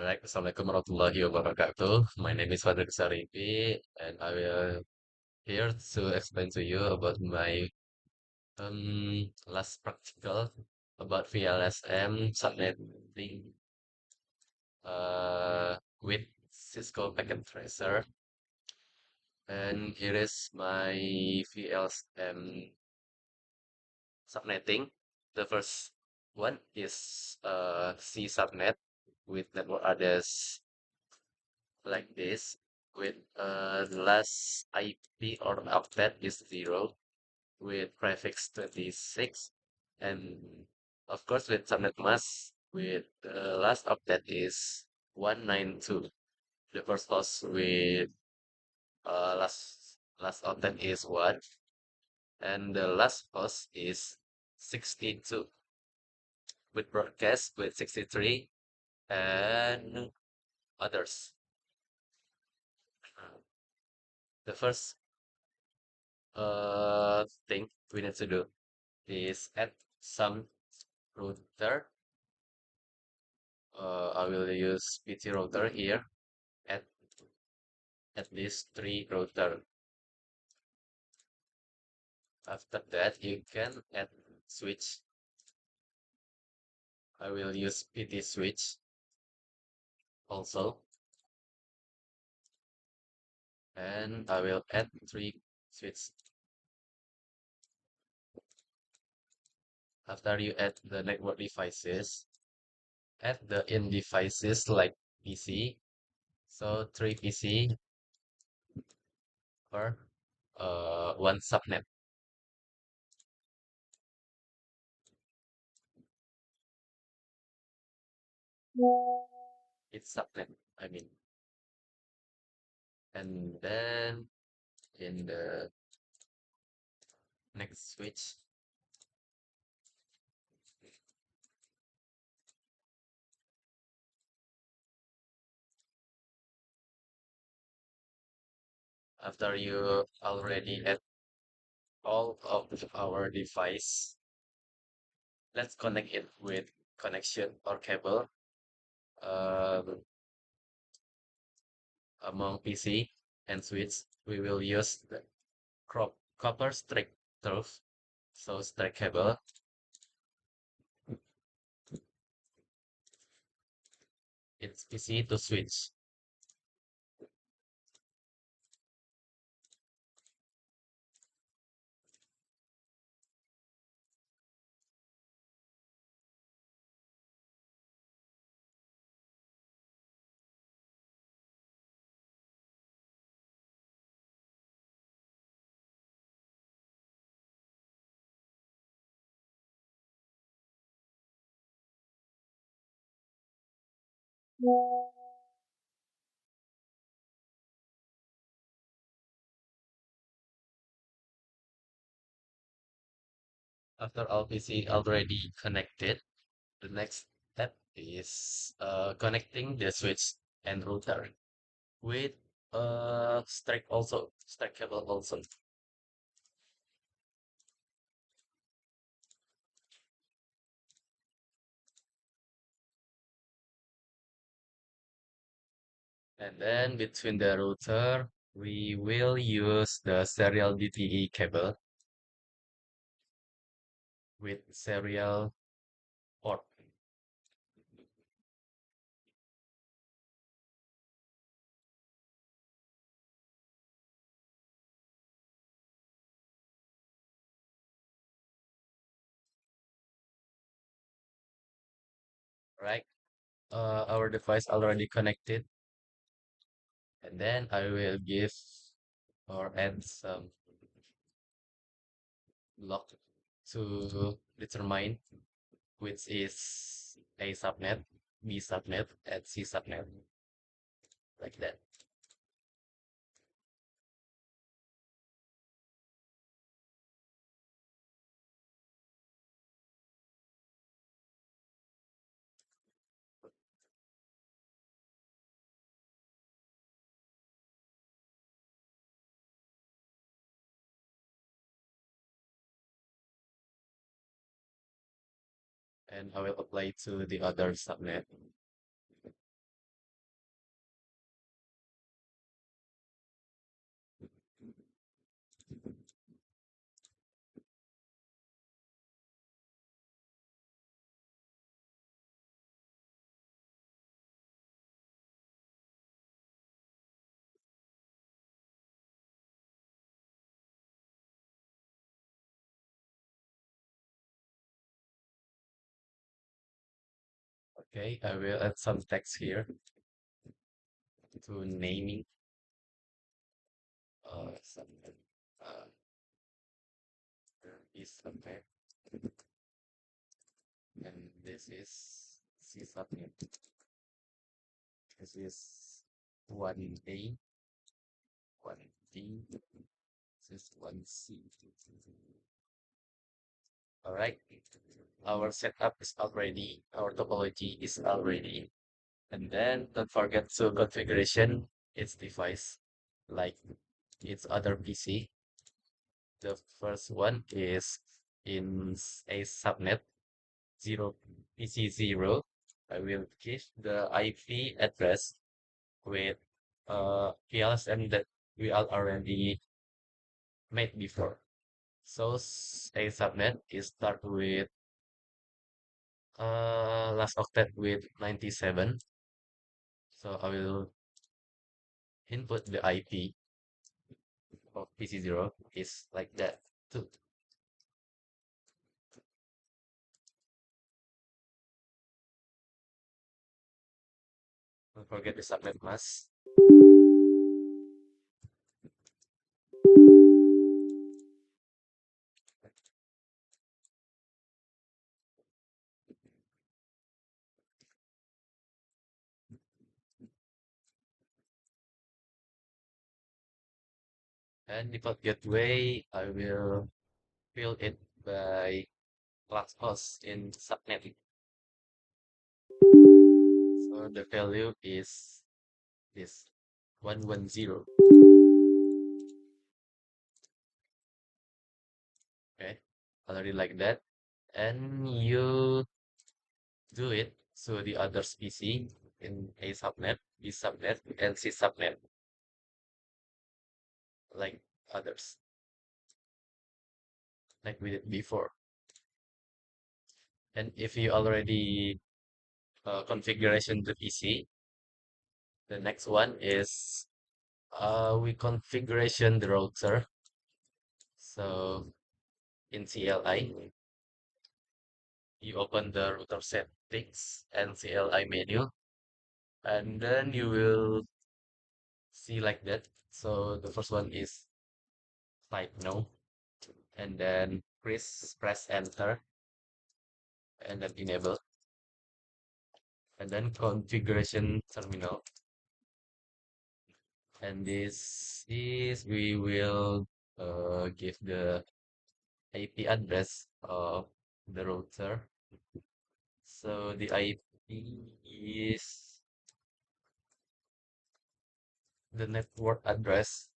Alright, Assalamualaikum warahmatullahi wabarakatuh. My name is Fadil Sarifi, and I will here to explain to you about my last practical about VLSM subnetting with Cisco Packet Tracer. And here is my VLSM subnetting. The first one is C subnet with network address like this with the last IP or octet is 0 with prefix 26 and of course with subnet mask with the last octet is 192. The first host with last octet is 1 and the last host is 62 with broadcast with 63 and others. The first thing we need to do is add some router. I will use PT router here. Add at least 3 router. After that, you can add switch. I will use PT switch also, and I will add 3 switch. After you add the network devices, add the in devices like PC. So 3 PC per 1 subnet. It's subnet, I mean. And then in the next switch, after you already add all of our device, let's connect it with connection or cable um, among PC and switch. We will use the copper straight through, so straight cable. It's PC to switch. After all PC already connected, the next step is connecting the switch and router with stack cable also. And then between the router, we will use the serial DTE cable with serial port, right? Our device already connected, and then I will give or add some lock to determine which is A subnet, B subnet, and C subnet, like that. And I will apply to the other subnet. Okay, I will add some text here to naming subnet. Uh, there is subnet, and this is C subnet. This is 1A, 1B, this is 1C. All right, our setup is already, our topology is already. And then don't forget to configuration its device, like its other PC. The first one is in a subnet 0 PC0. I will give the IP address with VLSM that we are already made before. So a subnet is start with last octet with 97. So I will input the IP of PC0 is like that too. Don't forget the subnet mask. And default gateway, I will fill it by class host in subnet. So the value is this 110. Okay, already like that. And you do it so the other PC in A subnet, B subnet, and C subnet, like others, like we did before. And if you already configuration the PC, the next one is we configuration the router. So in CLI, you open the router settings and CLI menu, and then you will see like that. So the first one is type no, and then press enter, and then enable, and then configuration terminal. And this is we will give the IP address of the router. So the IP is the network address.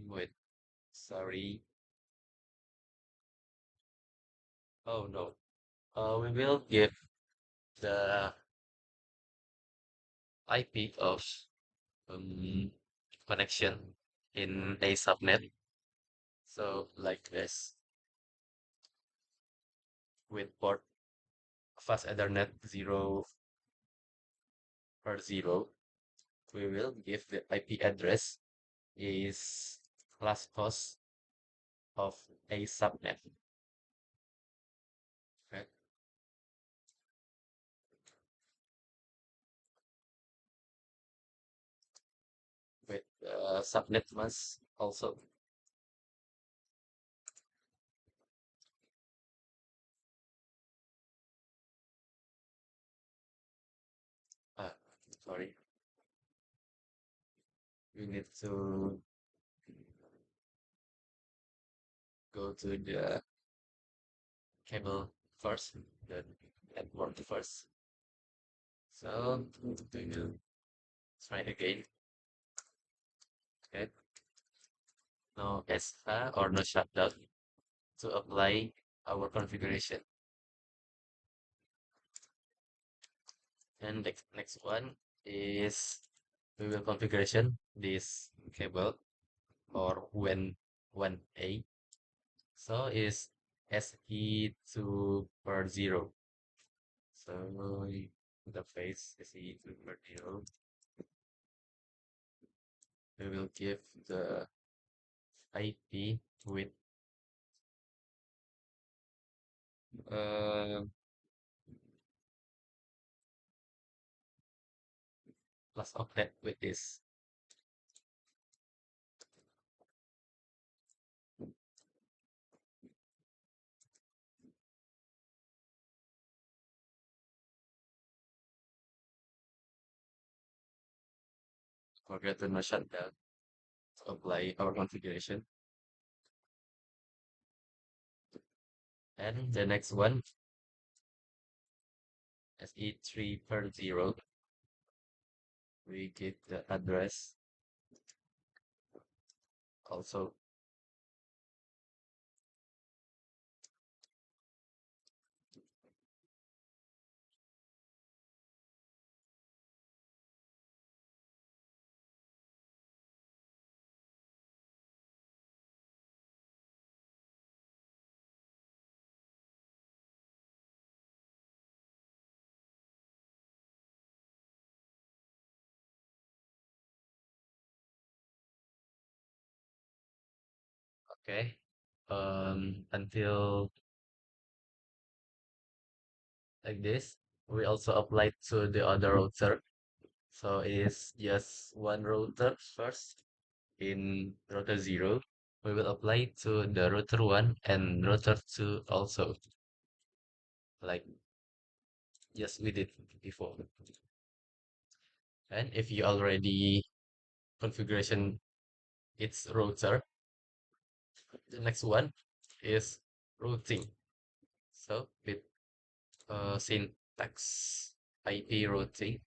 Wait, sorry. Oh no. We will give the IP of um, connection in a subnet. So like this with port fast Ethernet 0 per 0. We will give the IP address is class host of a subnet. Okay. With subnet mask also. Ah, sorry. We need to go to the cable first, the network first. So we will try again. Okay. No SH or no shutdown to apply our configuration. And next one is we will configuration this cable or when 1A. So is SE2 per 0. So the phase SE2 per 0. We will give the IP with uh, plus octet with this. Forget to shut down to apply our configuration. And the next one, SE3 per 0, we give the address also. Okay. Until like this, we also apply to the other router. So it's just one router first in router 0. We will apply to the router 1 and router 2 also, like just we did before. And if you already configuration its router, the next one is routing. So with syntax IP routing.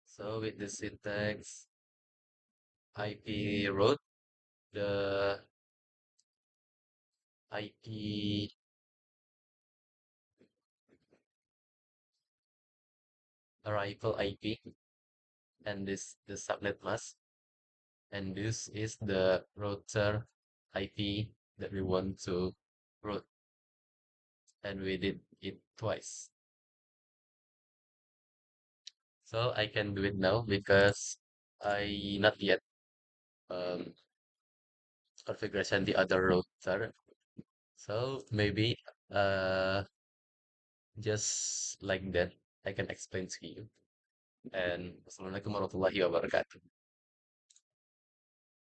So with the syntax IP route, the IP arrival IP, and this the subnet mask, and this is the router IP that we want to route, and we did it twice. So I can do it now because I not yet um configuration the other router. So maybe uh just like that I can explain to you. And Assalamualaikum warahmatullahi wabarakatuh.